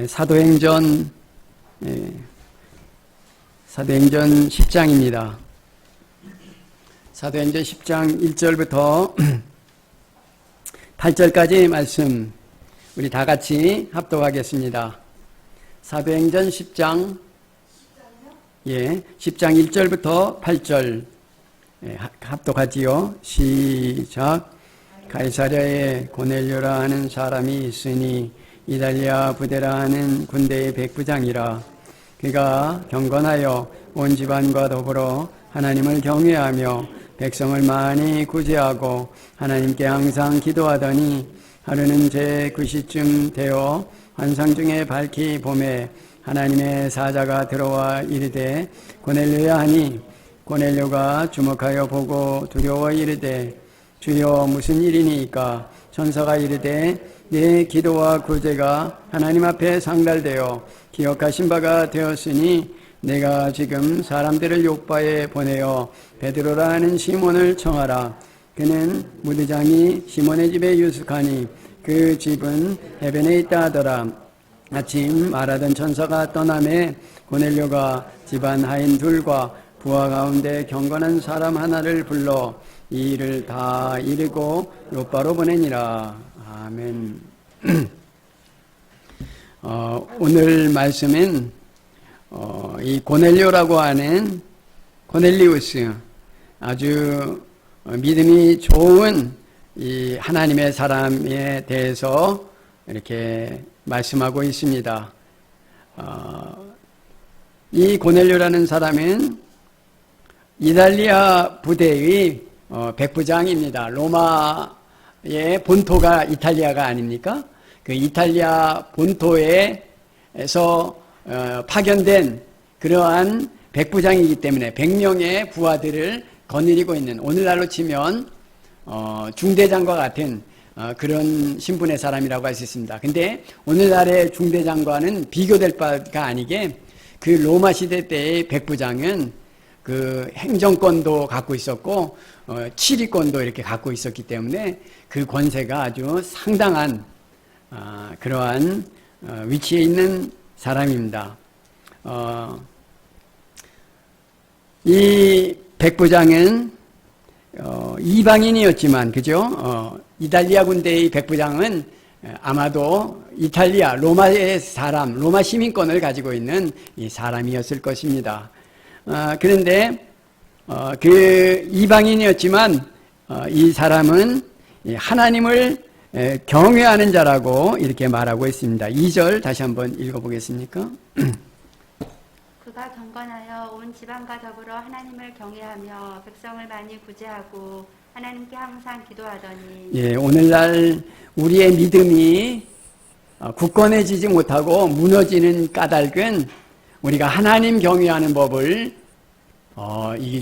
사도행전 10장입니다. 사도행전 10장 1절부터 8절까지 말씀 우리 다 같이 합독하겠습니다. 사도행전 10장 10장 1절부터 8절 합독하지요. 시작. 가이사랴에 고넬료라 하는 사람이 있으니 이달리아 부대라 하는 군대의 백부장이라. 그가 경건하여 온 집안과 더불어 하나님을 경외하며 백성을 많이 구제하고 하나님께 항상 기도하더니 하루는 제 9시쯤 되어 환상 중에 밝히 봄에 하나님의 사자가 들어와 이르되 고넬료야 하니 고넬료가 주목하여 보고 두려워 이르되 주여 무슨 일이니까? 천사가 이르되 내 기도와 구제가 하나님 앞에 상달되어 기억하신 바가 되었으니 내가 지금 사람들을 요바에 보내어 베드로라 하는 시몬을 청하라. 그는 무대장이 시몬의 집에 유숙하니 그 집은 해변에 있다 하더라. 아침 말하던 천사가 떠나매 고넬료가 집안 하인 둘과 부하 가운데 경건한 사람 하나를 불러 이 일을 다 이르고 요바로 보내니라. 아멘. 오늘 말씀은 이 고넬료라고 하는 고넬리우스, 아주 믿음이 좋은 이 하나님의 사람에 대해서 이렇게 말씀하고 있습니다. 이 고넬료라는 사람은 이달리아 부대의 백부장입니다. 로마의 본토가 이탈리아가 아닙니까? 그 이탈리아 본토에서 파견된 그러한 백부장이기 때문에 100명의 부하들을 거느리고 있는, 오늘날로 치면 중대장과 같은 그런 신분의 사람이라고 할 수 있습니다. 근데 오늘날의 중대장과는 비교될 바가 아니게 그 로마 시대 때의 백부장은 그 행정권도 갖고 있었고 치리권도 이렇게 갖고 있었기 때문에 그 권세가 아주 상당한 그러한 위치에 있는 사람입니다. 이 백부장은 이방인이었지만, 그죠? 이탈리아 군대의 백부장은 아마도 이탈리아 로마의 사람, 로마 시민권을 가지고 있는 이 사람이었을 것입니다. 그런데 그 이방인이었지만 이 사람은 하나님을 경외하는 자라고 이렇게 말하고 있습니다. 2절 다시 한번 읽어보겠습니까? 그가 경건하여 온 집안과 더불어 하나님을 경외하며 백성을 많이 구제하고 하나님께 항상 기도하더니. 예, 오늘날 우리의 믿음이 굳건해지지 못하고 무너지는 까닭은 우리가 하나님 경외하는 법을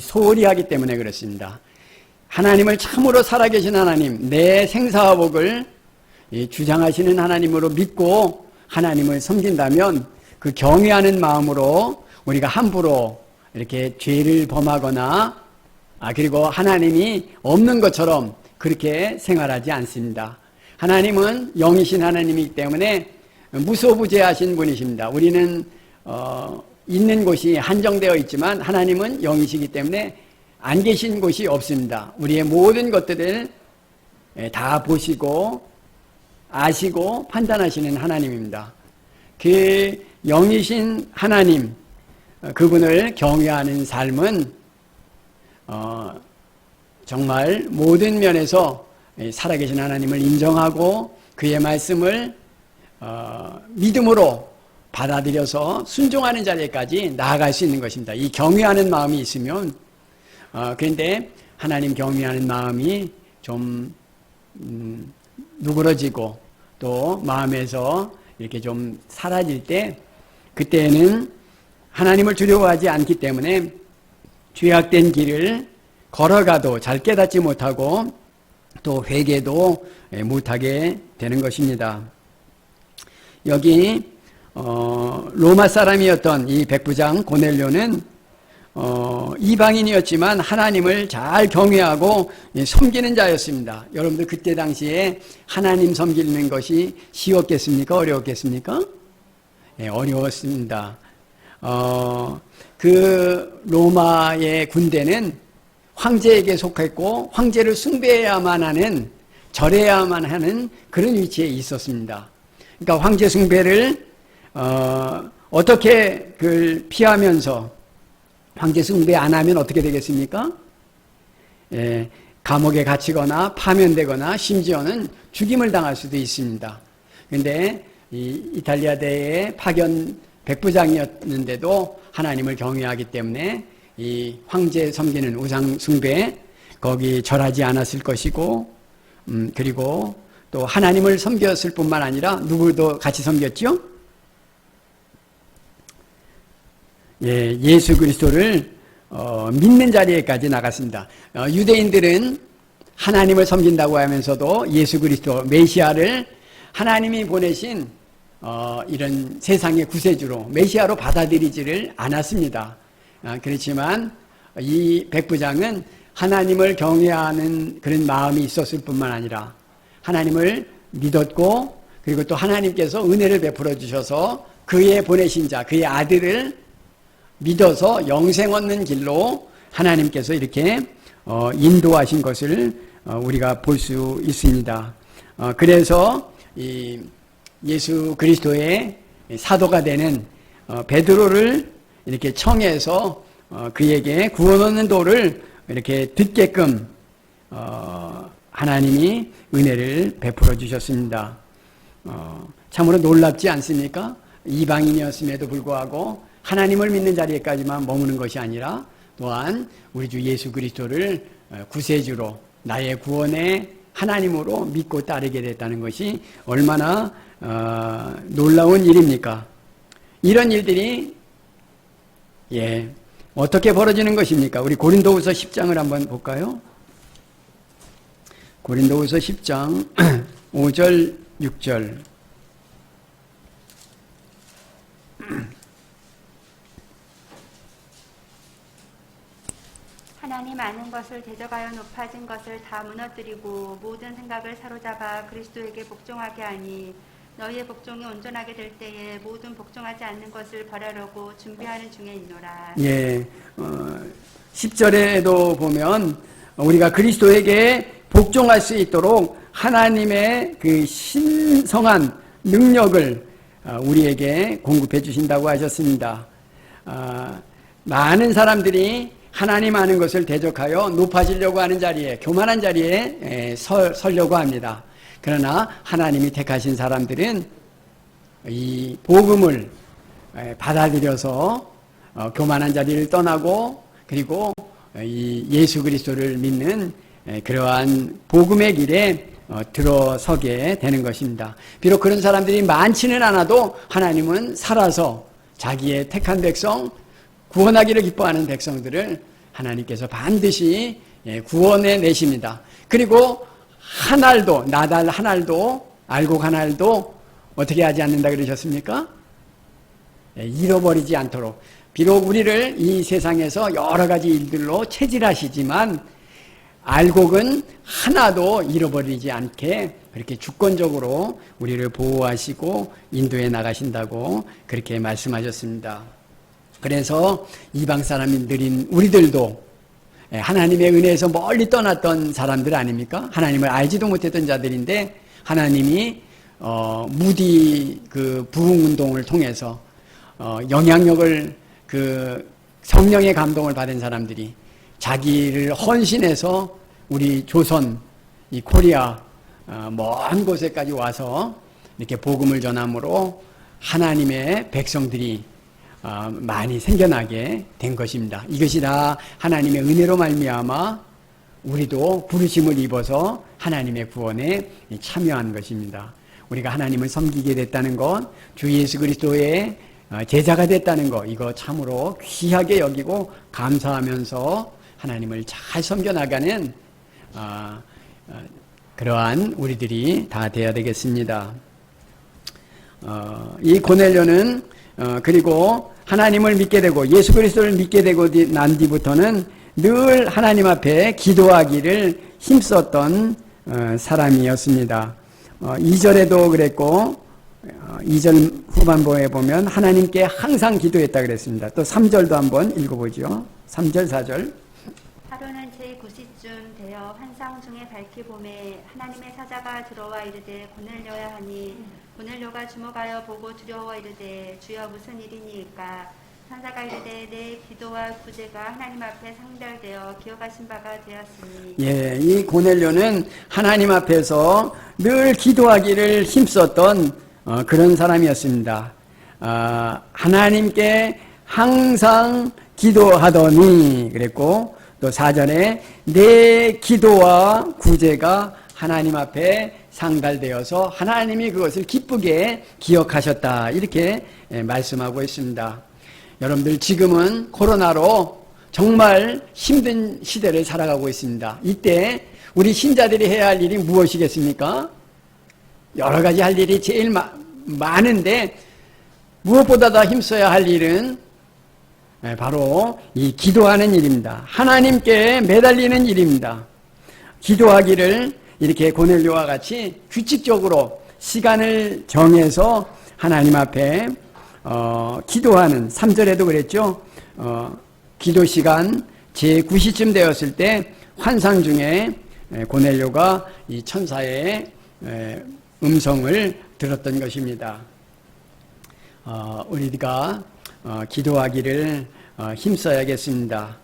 소홀히 하기 때문에 그렇습니다. 하나님을 참으로 살아계신 하나님, 내 생사와 복을 주장하시는 하나님으로 믿고 하나님을 섬긴다면 그 경외하는 마음으로 우리가 함부로 이렇게 죄를 범하거나 그리고 하나님이 없는 것처럼 그렇게 생활하지 않습니다. 하나님은 영이신 하나님이기 때문에 무소부재하신 분이십니다. 우리는 있는 곳이 한정되어 있지만 하나님은 영이시기 때문에 안 계신 곳이 없습니다. 우리의 모든 것들을 다 보시고 아시고 판단하시는 하나님입니다. 그 영이신 하나님, 그분을 경외하는 삶은 정말 모든 면에서 살아계신 하나님을 인정하고 그의 말씀을 믿음으로 받아들여서 순종하는 자리까지 나아갈 수 있는 것입니다. 이 경외하는 마음이 있으면, 그런데 하나님 경외하는 마음이 좀 누그러지고 또 마음에서 이렇게 좀 사라질 때, 그때는 하나님을 두려워하지 않기 때문에 죄악된 길을 걸어가도 잘 깨닫지 못하고 또 회개도 못하게 되는 것입니다. 여기 로마 사람이었던 이 백부장 고넬료는 이방인이었지만 하나님을 잘 경외하고 섬기는 자였습니다. 여러분들 그때 당시에 하나님 섬기는 것이 쉬웠겠습니까? 어려웠겠습니까? 어려웠습니다. 그 로마의 군대는 황제에게 속했고 황제를 숭배해야만 하는, 절해야만 하는 그런 위치에 있었습니다. 그러니까 황제 숭배를 어떻게 그걸 피하면서, 황제 숭배 안 하면 어떻게 되겠습니까? 감옥에 갇히거나 파면되거나 심지어는 죽임을 당할 수도 있습니다. 그런데 이 이탈리아대의 파견 백부장이었는데도 하나님을 경외하기 때문에 이 황제 섬기는 우상 숭배 거기 절하지 않았을 것이고, 그리고 또 하나님을 섬겼을 뿐만 아니라 누구도 같이 섬겼죠? 예수 그리스도를 믿는 자리에까지 나갔습니다. 유대인들은 하나님을 섬긴다고 하면서도 예수 그리스도 메시아를 하나님이 보내신 이런 세상의 구세주로, 메시아로 받아들이지를 않았습니다. 그렇지만 이 백부장은 하나님을 경외하는 그런 마음이 있었을 뿐만 아니라 하나님을 믿었고, 그리고 또 하나님께서 은혜를 베풀어 주셔서 그의 보내신 자, 그의 아들을 믿어서 영생 얻는 길로 하나님께서 이렇게 인도하신 것을 우리가 볼 수 있습니다. 그래서 이 예수 그리스도의 사도가 되는 베드로를 이렇게 청해서 그에게 구원 얻는 도를 이렇게 듣게끔 하나님이 은혜를 베풀어 주셨습니다. 참으로 놀랍지 않습니까? 이방인이었음에도 불구하고 하나님을 믿는 자리에까지만 머무는 것이 아니라 또한 우리 주 예수 그리스도를 구세주로, 나의 구원의 하나님으로 믿고 따르게 됐다는 것이 얼마나 놀라운 일입니까? 이런 일들이 어떻게 벌어지는 것입니까? 우리 고린도후서 10장을 한번 볼까요? 고린도후서 10장 5절 6절. 하나님 아는 것을 대적하여 높아진 것을 다 무너뜨리고 모든 생각을 사로잡아 그리스도에게 복종하게 하니, 너희의 복종이 온전하게 될 때에 모든 복종하지 않는 것을 벌하려고 준비하는 중에 있노라. 10절에도 보면 우리가 그리스도에게 복종할 수 있도록 하나님의 그 신성한 능력을 우리에게 공급해 주신다고 하셨습니다. 많은 사람들이 하나님 아는 것을 대적하여 높아지려고 하는 자리에, 교만한 자리에 서려고 합니다. 그러나 하나님이 택하신 사람들은 이 복음을 받아들여서 교만한 자리를 떠나고, 그리고 이 예수 그리스도를 믿는 그러한 복음의 길에 들어서게 되는 것입니다. 비록 그런 사람들이 많지는 않아도 하나님은 살아서 자기의 택한 백성, 구원하기를 기뻐하는 백성들을 하나님께서 반드시 구원해 내십니다. 그리고 한 알도, 나달 한 알도, 알곡 한 알도 어떻게 하지 않는다 그러셨습니까? 잃어버리지 않도록. 비록 우리를 이 세상에서 여러 가지 일들로 체질하시지만 알곡은 하나도 잃어버리지 않게 그렇게 주권적으로 우리를 보호하시고 인도해 나가신다고 그렇게 말씀하셨습니다. 그래서 이방 사람들인 우리들도 하나님의 은혜에서 멀리 떠났던 사람들 아닙니까? 하나님을 알지도 못했던 자들인데 하나님이 무디 그 부흥 운동을 통해서 영향력을, 그 성령의 감동을 받은 사람들이 자기를 헌신해서 우리 조선, 이 코리아 먼 곳에까지 와서 이렇게 복음을 전함으로 하나님의 백성들이 많이 생겨나게 된 것입니다. 이것이 다 하나님의 은혜로 말미암아 우리도 부르심을 입어서 하나님의 구원에 참여한 것입니다. 우리가 하나님을 섬기게 됐다는 것, 주 예수 그리스도의 제자가 됐다는 것, 이거 참으로 귀하게 여기고 감사하면서 하나님을 잘 섬겨나가는 그러한 우리들이 다 되어야 되겠습니다. 이 고넬료는 그리고 하나님을 믿게 되고 예수 그리스도를 믿게 되고 난 뒤부터는 늘 하나님 앞에 기도하기를 힘썼던 사람이었습니다. 2절에도 그랬고 2절 후반부에 보면 하나님께 항상 기도했다 그랬습니다. 또 3절도 한번 읽어보죠. 3절, 4절. 하루는 제9시쯤 되어 환상 중에 밝히 봄에 하나님의 사자가 들어와 이르되 고넬료야 하니 고넬료가 주목하여 보고 두려워 이르되 주여 무슨 일이니까 천사가 이르되 내 기도와 구제가 하나님 앞에 상달되어 기억하신 바가 되었으니. 예, 이 고넬료는 하나님 앞에서 늘 기도하기를 힘썼던 그런 사람이었습니다. 하나님께 항상 기도하더니 그랬고, 또 4절에 내 기도와 구제가 하나님 앞에 상달되어서 하나님이 그것을 기쁘게 기억하셨다, 이렇게 말씀하고 있습니다. 여러분들, 지금은 코로나로 정말 힘든 시대를 살아가고 있습니다. 이때 우리 신자들이 해야 할 일이 무엇이겠습니까? 여러 가지 할 일이 제일 많은데 무엇보다 더 힘써야 할 일은 바로 이 기도하는 일입니다. 하나님께 매달리는 일입니다. 기도하기를 이렇게 고넬료와 같이 규칙적으로 시간을 정해서 하나님 앞에 기도하는, 3절에도 그랬죠. 기도 시간 제9시쯤 되었을 때 환상 중에 고넬료가 이 천사의 음성을 들었던 것입니다. 우리가 기도하기를 힘써야겠습니다.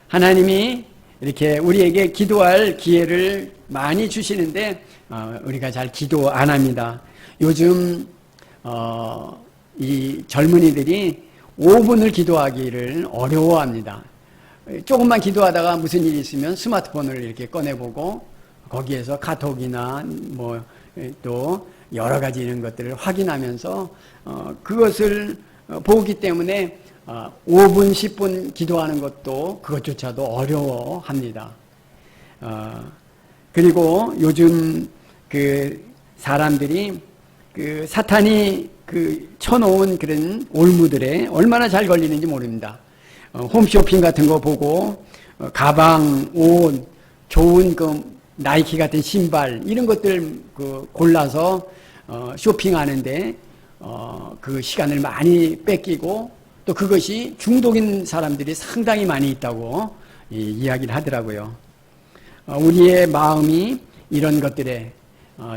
하나님이 이렇게 우리에게 기도할 기회를 많이 주시는데 우리가 잘 기도 안 합니다. 요즘 이 젊은이들이 5분을 기도하기를 어려워합니다. 조금만 기도하다가 무슨 일이 있으면 스마트폰을 이렇게 꺼내보고 거기에서 카톡이나 뭐 또 여러 가지 이런 것들을 확인하면서 그것을 보기 때문에 5분, 10분 기도하는 것도 그것조차도 어려워합니다. 그리고 요즘 그 사람들이 그 사탄이 그 쳐놓은 그런 올무들에 얼마나 잘 걸리는지 모릅니다. 홈쇼핑 같은 거 보고 가방, 옷, 좋은 그 나이키 같은 신발 이런 것들 그 골라서 쇼핑하는데 그 시간을 많이 뺏기고 또 그것이 중독인 사람들이 상당히 많이 있다고 이야기를 하더라고요. 우리의 마음이 이런 것들에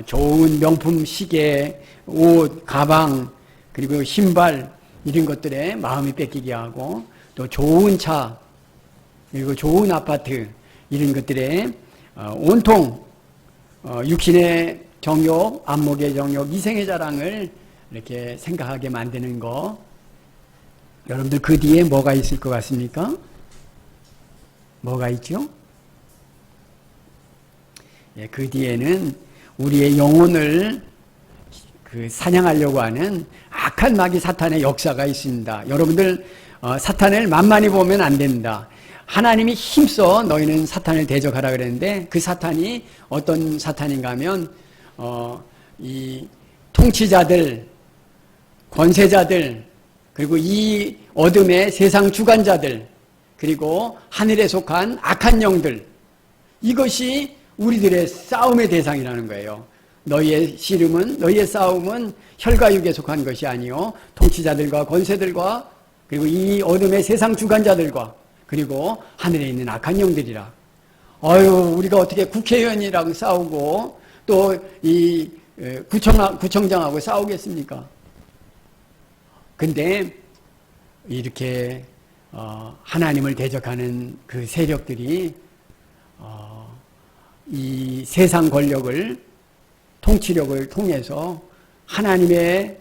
좋은 명품 시계, 옷, 가방, 그리고 신발 이런 것들에 마음이 뺏기게 하고 또 좋은 차, 그리고 좋은 아파트 이런 것들에 온통 육신의 정욕, 안목의 정욕, 이생의 자랑을 이렇게 생각하게 만드는 거, 여러분들 그 뒤에 뭐가 있을 것 같습니까? 뭐가 있죠? 예, 그 뒤에는 우리의 영혼을 그 사냥하려고 하는 악한 마귀 사탄의 역사가 있습니다. 여러분들 사탄을 만만히 보면 안 된다. 하나님이 힘써 너희는 사탄을 대적하라 그랬는데 그 사탄이 어떤 사탄인가 하면 이 통치자들, 권세자들, 그리고 이 어둠의 세상 주관자들, 그리고 하늘에 속한 악한 영들, 이것이 우리들의 싸움의 대상이라는 거예요. 너희의 씨름은, 너희의 싸움은 혈과 육에 속한 것이 아니요 통치자들과 권세들과 그리고 이 어둠의 세상 주관자들과 그리고 하늘에 있는 악한 영들이라. 우리가 어떻게 국회의원이랑 싸우고 또 이 구청장하고 싸우겠습니까? 근데 이렇게 하나님을 대적하는 그 세력들이 이 세상 권력을, 통치력을 통해서 하나님의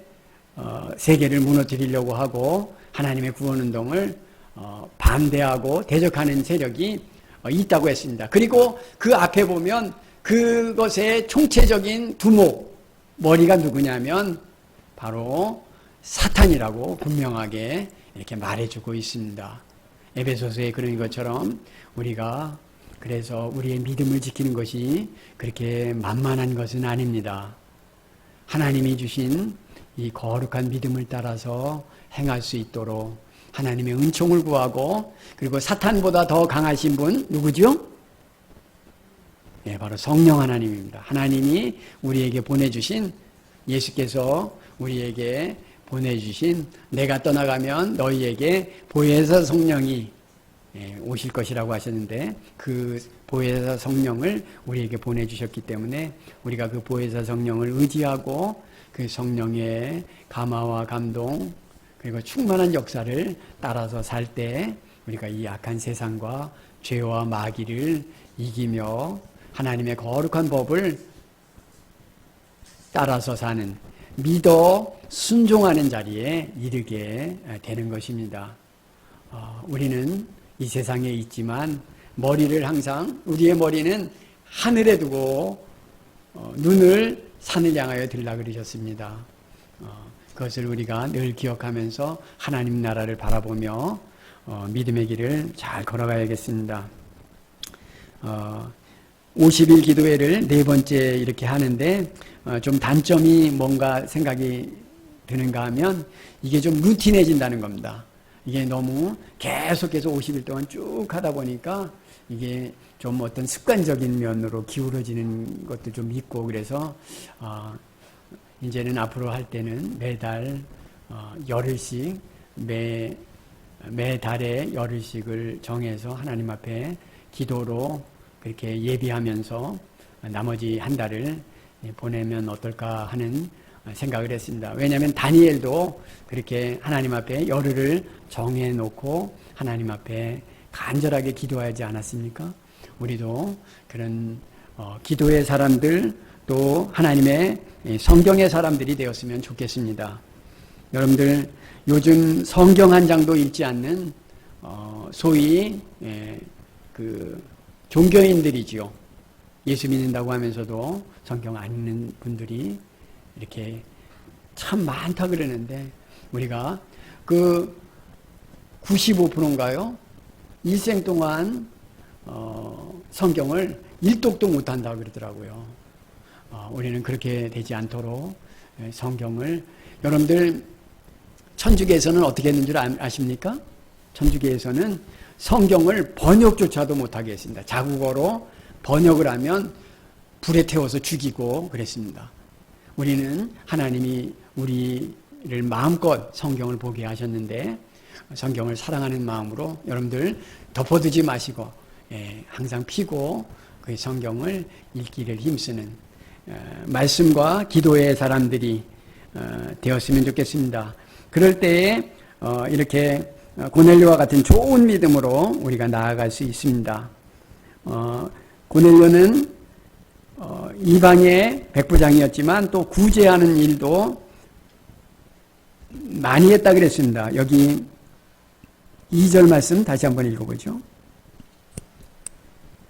세계를 무너뜨리려고 하고 하나님의 구원운동을 반대하고 대적하는 세력이 있다고 했습니다. 그리고 그 앞에 보면 그것의 총체적인 두목, 머리가 누구냐면 바로 사탄이라고 분명하게 이렇게 말해주고 있습니다. 에베소서에 그런 것처럼 우리가 그래서 우리의 믿음을 지키는 것이 그렇게 만만한 것은 아닙니다. 하나님이 주신 이 거룩한 믿음을 따라서 행할 수 있도록 하나님의 은총을 구하고, 그리고 사탄보다 더 강하신 분 누구죠? 네, 바로 성령 하나님입니다. 하나님이 우리에게 보내주신 예수께서 우리에게 보내주신 내가 떠나가면 너희에게 보혜사 성령이 오실 것이라고 하셨는데 그 보혜사 성령을 우리에게 보내주셨기 때문에 우리가 그 보혜사 성령을 의지하고 그 성령의 감화와 감동 그리고 충만한 역사를 따라서 살 때 우리가 이 악한 세상과 죄와 마귀를 이기며 하나님의 거룩한 법을 따라서 사는 믿어 순종하는 자리에 이르게 되는 것입니다. 우리는 이 세상에 있지만 머리를 항상 우리의 머리는 하늘에 두고 눈을 산을 향하여 들라 그러셨습니다. 그것을 우리가 늘 기억하면서 하나님 나라를 바라보며 믿음의 길을 잘 걸어가야겠습니다. 50일 기도회를 네 번째 이렇게 하는데 좀 단점이 뭔가 생각이 드는가 하면 이게 좀 루틴해진다는 겁니다. 이게 너무 계속해서 50일 동안 쭉 하다 보니까 이게 좀 어떤 습관적인 면으로 기울어지는 것도 좀 있고 그래서 이제는 앞으로 할 때는 매달 열흘씩 매달에 열흘씩을 정해서 하나님 앞에 기도로 그렇게 예비하면서 나머지 한 달을 보내면 어떨까 하는 생각을 했습니다. 왜냐하면 다니엘도 그렇게 하나님 앞에 열흘을 정해놓고 하나님 앞에 간절하게 기도하지 않았습니까? 우리도 그런 기도의 사람들 또 하나님의 성경의 사람들이 되었으면 좋겠습니다. 여러분들 요즘 성경 한 장도 읽지 않는 소위 그 종교인들이지요. 예수 믿는다고 하면서도 성경 안 읽는 분들이 이렇게 참 많다 그러는데 우리가 그 95%인가요? 일생 동안 성경을 일독도 못한다 그러더라고요. 우리는 그렇게 되지 않도록 성경을 여러분들 천주교에서는 어떻게 했는 줄 아십니까? 천주교에서는 성경을 번역조차도 못하게 했습니다. 자국어로 번역을 하면 불에 태워서 죽이고 그랬습니다. 우리는 하나님이 우리를 마음껏 성경을 보게 하셨는데 성경을 사랑하는 마음으로 여러분들 덮어두지 마시고 항상 피고 그 성경을 읽기를 힘쓰는 말씀과 기도의 사람들이 되었으면 좋겠습니다. 그럴 때에 이렇게 고넬료와 같은 좋은 믿음으로 우리가 나아갈 수 있습니다. 고넬료는 이방의 백부장이었지만 또 구제하는 일도 많이 했다 그랬습니다. 여기 2절 말씀 다시 한번 읽어보죠.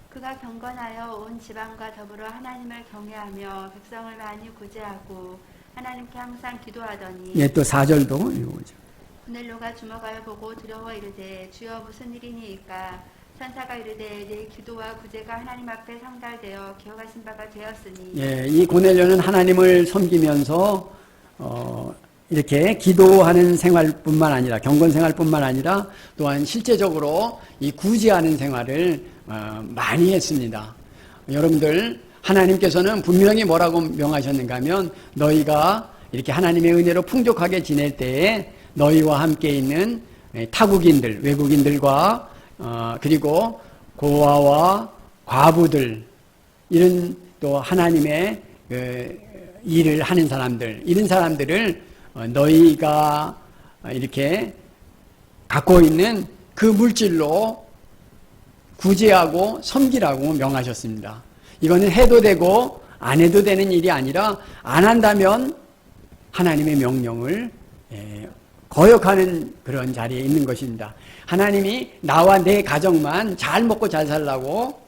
그가 경건하여 온 지방과 더불어 하나님을 경외하며 백성을 많이 구제하고 하나님께 항상 기도하더니 예, 또 4절도 읽어보죠. 고넬료가 주목하여 보고 두려워 이르되 주여 무슨 일이니이까 천사가 이르되 내 기도와 구제가 하나님 앞에 상달되어 기억하신 바가 되었으니 예, 이 고넬료는 하나님을 섬기면서 이렇게 기도하는 생활뿐만 아니라 경건 생활뿐만 아니라 또한 실제적으로 이 구제하는 생활을 많이 했습니다. 여러분들 하나님께서는 분명히 뭐라고 명하셨는가 하면 너희가 이렇게 하나님의 은혜로 풍족하게 지낼 때에 너희와 함께 있는 타국인들, 외국인들과 그리고 고아와 과부들 이런 또 하나님의 일을 하는 사람들 이런 사람들을 너희가 이렇게 갖고 있는 그 물질로 구제하고 섬기라고 명하셨습니다. 이거는 해도 되고 안 해도 되는 일이 아니라 안 한다면 하나님의 명령을 거역하는 그런 자리에 있는 것입니다. 하나님이 나와 내 가정만 잘 먹고 잘 살라고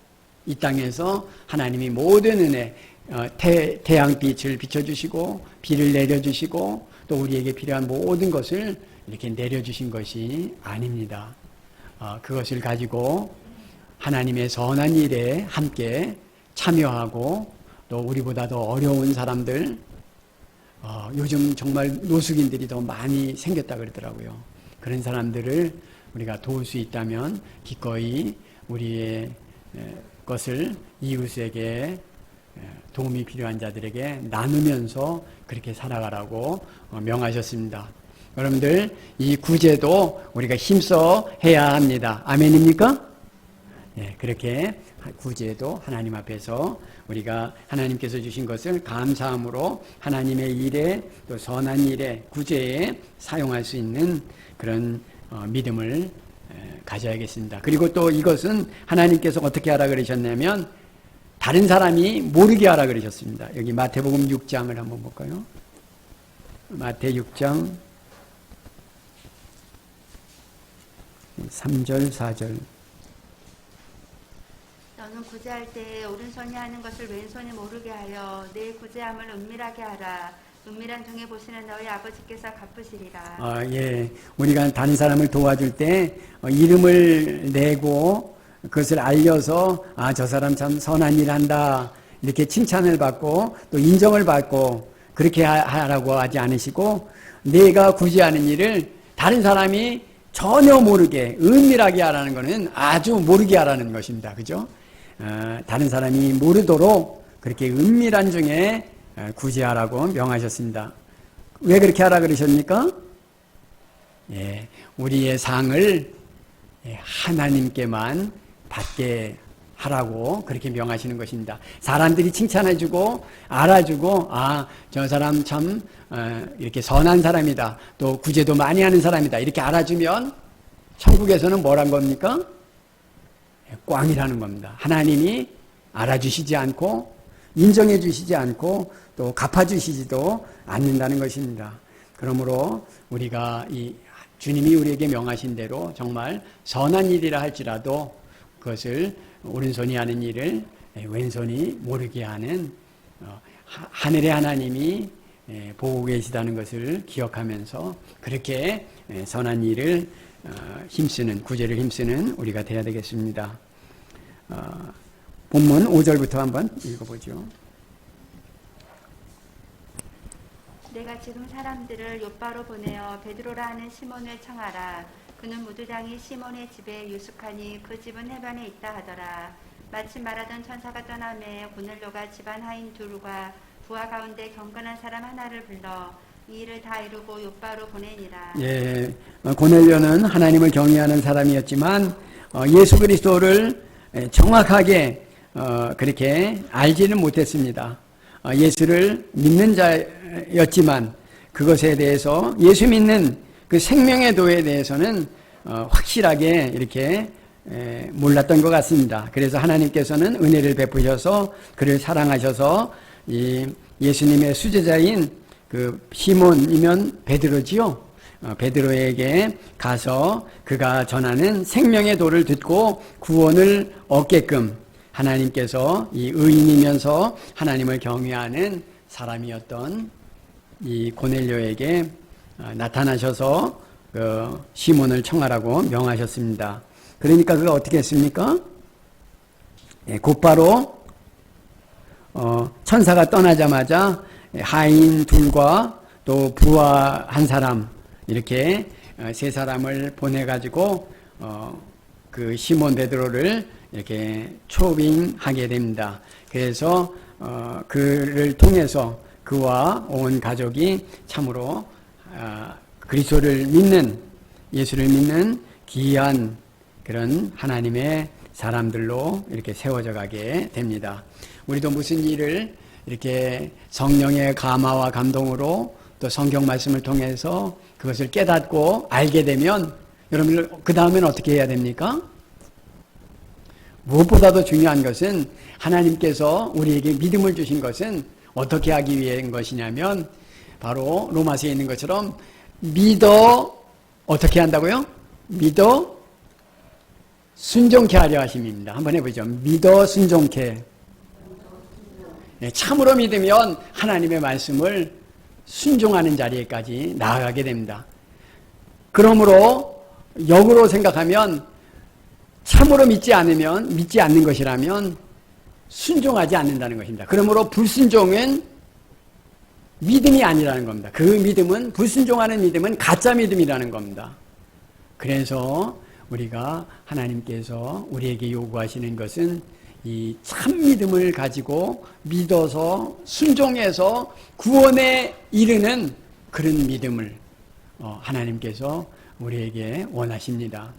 이 땅에서 하나님이 모든 은혜 태양빛을 비춰주시고 비를 내려주시고 또 우리에게 필요한 모든 것을 이렇게 내려주신 것이 아닙니다. 그것을 가지고 하나님의 선한 일에 함께 참여하고 또 우리보다 더 어려운 사람들 요즘 정말 노숙인들이 더 많이 생겼다 그러더라고요. 그런 사람들을 우리가 도울 수 있다면 기꺼이 우리의 것을 이웃에게 도움이 필요한 자들에게 나누면서 그렇게 살아가라고 명하셨습니다. 여러분들 이 구제도 우리가 힘써 해야 합니다. 아멘입니까? 네, 그렇게 구제도 하나님 앞에서 우리가 하나님께서 주신 것을 감사함으로 하나님의 일에 또 선한 일에 구제에 사용할 수 있는 그런 믿음을 가져야겠습니다. 그리고 또 이것은 하나님께서 어떻게 하라 그러셨냐면 다른 사람이 모르게 하라 그러셨습니다. 여기 마태복음 6장을 한번 볼까요? 마태 6장 3절 4절 너는 구제할 때 오른손이 하는 것을 왼손이 모르게 하여 내 구제함을 은밀하게 하라. 은밀한 중에 보시는 너희 아버지께서 갚으시리라. 예. 우리가 다른 사람을 도와줄 때 이름을 내고 그것을 알려서 저 사람 참 선한 일 한다 이렇게 칭찬을 받고 또 인정을 받고 그렇게 하라고 하지 않으시고 내가 구제하는 일을 다른 사람이 전혀 모르게 은밀하게 하라는 것은 아주 모르게 하라는 것입니다. 그죠? 다른 사람이 모르도록 그렇게 은밀한 중에 구제하라고 명하셨습니다. 왜 그렇게 하라 그러십니까? 예, 우리의 상을 하나님께만 받게 하라고 그렇게 명하시는 것입니다. 사람들이 칭찬해주고 알아주고 저 사람 참 이렇게 선한 사람이다. 또 구제도 많이 하는 사람이다. 이렇게 알아주면 천국에서는 뭐란 겁니까? 꽝이라는 겁니다. 하나님이 알아주시지 않고 인정해 주시지 않고 또 갚아주시지도 않는다는 것입니다. 그러므로 우리가 이 주님이 우리에게 명하신 대로 정말 선한 일이라 할지라도 그것을 오른손이 하는 일을 왼손이 모르게 하는 하늘의 하나님이 보고 계시다는 것을 기억하면서 그렇게 선한 일을 힘쓰는 구제를 힘쓰는 우리가 되어야 되겠습니다. 본문 5절부터 한번 읽어보죠. 내가 지금 사람들을 욥바로 보내어 베드로라 하는 시몬을 청하라. 그는 무두장이 시몬의 집에 유숙하니 그 집은 해변에 있다 하더라. 마침 말하던 천사가 떠나매 고넬료가 집안 하인 둘과 부하 가운데 경건한 사람 하나를 불러 이 일을 다 이루고 욥바로 보내니라. 예, 고넬료는 하나님을 경외하는 사람이었지만 예수 그리스도를 정확하게 그렇게 알지는 못했습니다. 예수를 믿는 자였지만 그것에 대해서 예수 믿는 그 생명의 도에 대해서는 확실하게 이렇게 몰랐던 것 같습니다. 그래서 하나님께서는 은혜를 베푸셔서 그를 사랑하셔서 이 예수님의 수제자인 그 시몬이면 베드로지요. 베드로에게 가서 그가 전하는 생명의 도를 듣고 구원을 얻게끔 하나님께서 이 의인이면서 하나님을 경외하는 사람이었던 이 고넬료에게 나타나셔서 그 시몬을 청하라고 명하셨습니다. 그러니까 그가 어떻게 했습니까? 곧바로 천사가 떠나자마자 하인 둘과 또 부하 한 사람 이렇게 세 사람을 보내가지고 그 시몬 베드로를 이렇게 초빙하게 됩니다. 그래서 그를 통해서 그와 온 가족이 참으로 그리스도를 믿는 예수를 믿는 귀한 그런 하나님의 사람들로 이렇게 세워져 가게 됩니다. 우리도 무슨 일을 이렇게 성령의 감화와 감동으로 또 성경 말씀을 통해서 그것을 깨닫고 알게 되면 여러분들 그 다음엔 어떻게 해야 됩니까? 무엇보다도 중요한 것은 하나님께서 우리에게 믿음을 주신 것은 어떻게 하기 위한 것이냐면 바로 로마서에 있는 것처럼 믿어 어떻게 한다고요? 믿어 순종케 하려 하심입니다. 한번 해보죠. 믿어 순종케. 참으로 믿으면 하나님의 말씀을 순종하는 자리에까지 나아가게 됩니다. 그러므로 역으로 생각하면 참으로 믿지 않으면 믿지 않는 것이라면 순종하지 않는다는 것입니다. 그러므로 불순종은 믿음이 아니라는 겁니다. 그 믿음은 불순종하는 믿음은 가짜 믿음이라는 겁니다. 그래서 우리가 하나님께서 우리에게 요구하시는 것은 이 참 믿음을 가지고 믿어서 순종해서 구원에 이르는 그런 믿음을 하나님께서 우리에게 원하십니다.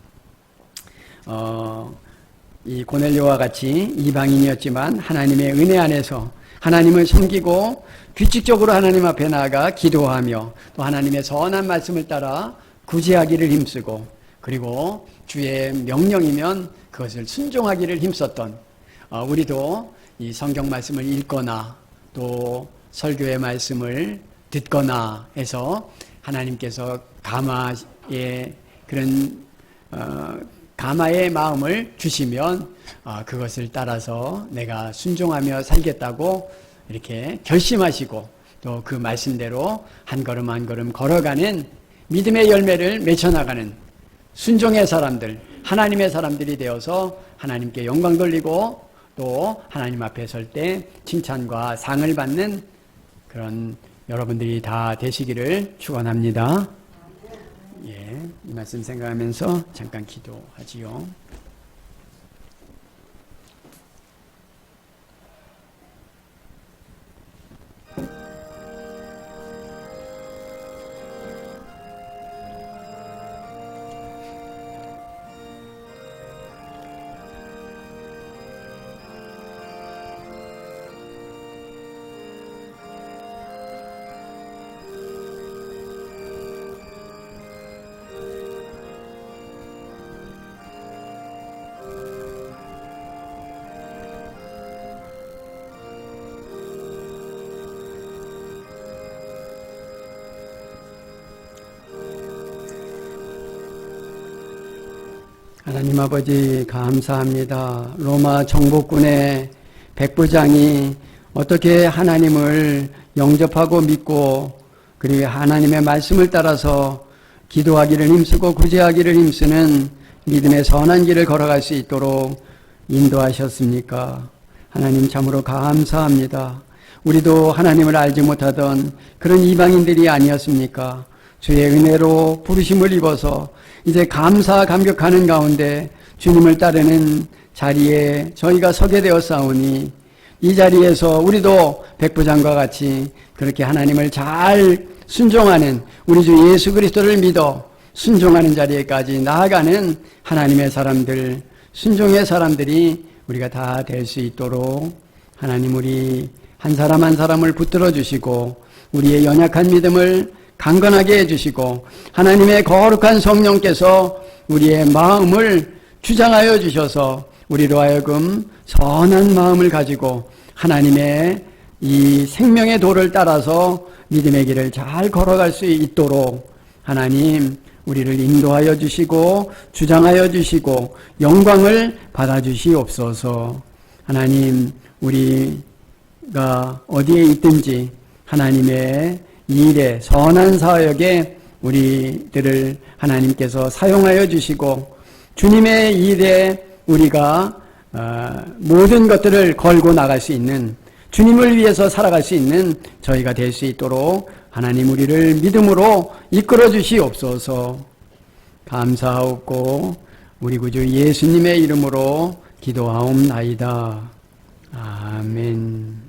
이 고넬료와 같이 이방인이었지만 하나님의 은혜 안에서 하나님을 섬기고 규칙적으로 하나님 앞에 나아가 기도하며 또 하나님의 선한 말씀을 따라 구제하기를 힘쓰고 그리고 주의 명령이면 그것을 순종하기를 힘썼던 우리도 이 성경 말씀을 읽거나 또 설교의 말씀을 듣거나 해서 하나님께서 감화의 그런 감화의 마음을 주시면 그것을 따라서 내가 순종하며 살겠다고 이렇게 결심하시고 또 그 말씀대로 한 걸음 한 걸음 걸어가는 믿음의 열매를 맺혀나가는 순종의 사람들, 하나님의 사람들이 되어서 하나님께 영광 돌리고 또 하나님 앞에 설 때 칭찬과 상을 받는 그런 여러분들이 다 되시기를 축원합니다. 예, 이 말씀 생각하면서 잠깐 기도하지요. 하나님 아버지 감사합니다. 로마 정복군의 백부장이 어떻게 하나님을 영접하고 믿고 그리고 하나님의 말씀을 따라서 기도하기를 힘쓰고 구제하기를 힘쓰는 믿음의 선한 길을 걸어갈 수 있도록 인도하셨습니까? 하나님 참으로 감사합니다. 우리도 하나님을 알지 못하던 그런 이방인들이 아니었습니까? 주의 은혜로 부르심을 입어서 이제 감사 감격하는 가운데 주님을 따르는 자리에 저희가 서게 되었사오니 이 자리에서 우리도 백부장과 같이 그렇게 하나님을 잘 순종하는 우리 주 예수 그리스도를 믿어 순종하는 자리에까지 나아가는 하나님의 사람들, 순종의 사람들이 우리가 다 될 수 있도록 하나님 우리 한 사람 한 사람을 붙들어 주시고 우리의 연약한 믿음을 강건하게 해주시고 하나님의 거룩한 성령께서 우리의 마음을 주장하여 주셔서 우리로 하여금 선한 마음을 가지고 하나님의 이 생명의 도를 따라서 믿음의 길을 잘 걸어갈 수 있도록 하나님 우리를 인도하여 주시고 주장하여 주시고 영광을 받아주시옵소서. 하나님 우리가 어디에 있든지 하나님의 이 일에 선한 사역에 우리들을 하나님께서 사용하여 주시고 주님의 일에 우리가 모든 것들을 걸고 나갈 수 있는 주님을 위해서 살아갈 수 있는 저희가 될 수 있도록 하나님 우리를 믿음으로 이끌어 주시옵소서. 감사하옵고 우리 구주 예수님의 이름으로 기도하옵나이다. 아멘.